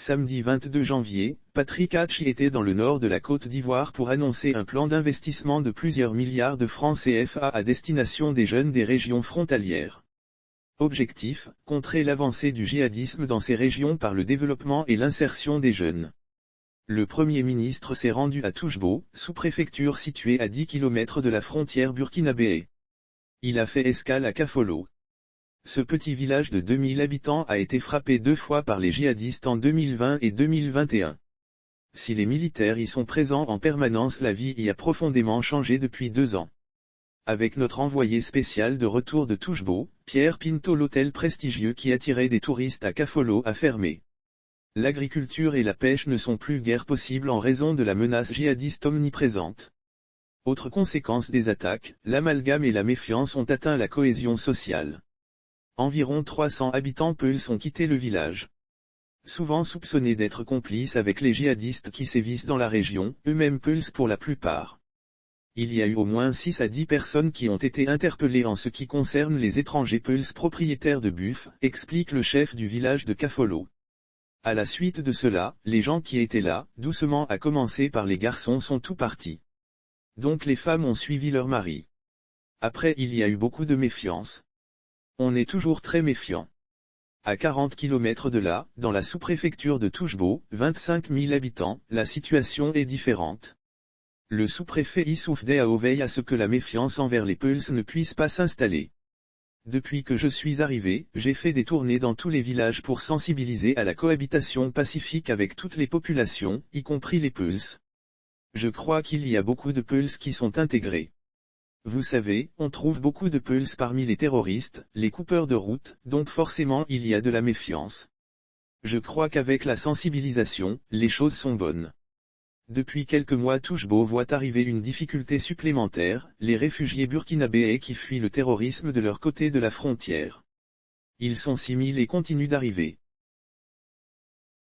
Samedi 22 janvier, Patrick Hatch était dans le nord de la Côte d'Ivoire pour annoncer un plan d'investissement de plusieurs milliards de francs CFA à destination des jeunes des régions frontalières. Objectif, contrer l'avancée du djihadisme dans ces régions par le développement et l'insertion des jeunes. Le Premier ministre s'est rendu à Touchbo, sous-préfecture située à 10 km de la frontière burkinabé. Il a fait escale à Kafolo. Ce petit village de 2000 habitants a été frappé 2 fois par les djihadistes en 2020 et 2021. Si les militaires y sont présents en permanence, la vie y a profondément changé depuis 2 ans. Avec notre envoyé spécial de retour de Touchbo, Pierre Pinto, l'hôtel prestigieux qui attirait des touristes à Kafolo a fermé. L'agriculture et la pêche ne sont plus guère possibles en raison de la menace djihadiste omniprésente. Autre conséquence des attaques, l'amalgame et la méfiance ont atteint la cohésion sociale. Environ 300 habitants peuls ont quitté le village. Souvent soupçonnés d'être complices avec les djihadistes qui sévissent dans la région, eux-mêmes peuls pour la plupart. Il y a eu au moins 6 à 10 personnes qui ont été interpellées en ce qui concerne les étrangers peuls propriétaires de buffles, explique le chef du village de Kafolo. À la suite de cela, les gens qui étaient là, doucement à commencer par les garçons, sont tout partis. Donc les femmes ont suivi leurs maris. Après il y a eu beaucoup de méfiance. On est toujours très méfiant. À 40 km de là, dans la sous-préfecture de Touchbo, 25 000 habitants, la situation est différente. Le sous-préfet Issouf Dao veille à ce que la méfiance envers les Peuls ne puisse pas s'installer. Depuis que je suis arrivé, j'ai fait des tournées dans tous les villages pour sensibiliser à la cohabitation pacifique avec toutes les populations, y compris les Peuls. Je crois qu'il y a beaucoup de Peuls qui sont intégrés. Vous savez, on trouve beaucoup de Peuls parmi les terroristes, les coupeurs de route, donc forcément il y a de la méfiance. Je crois qu'avec la sensibilisation, les choses sont bonnes. Depuis quelques mois Touchbo voit arriver une difficulté supplémentaire, les réfugiés burkinabés qui fuient le terrorisme de leur côté de la frontière. Ils sont 6 000 et continuent d'arriver.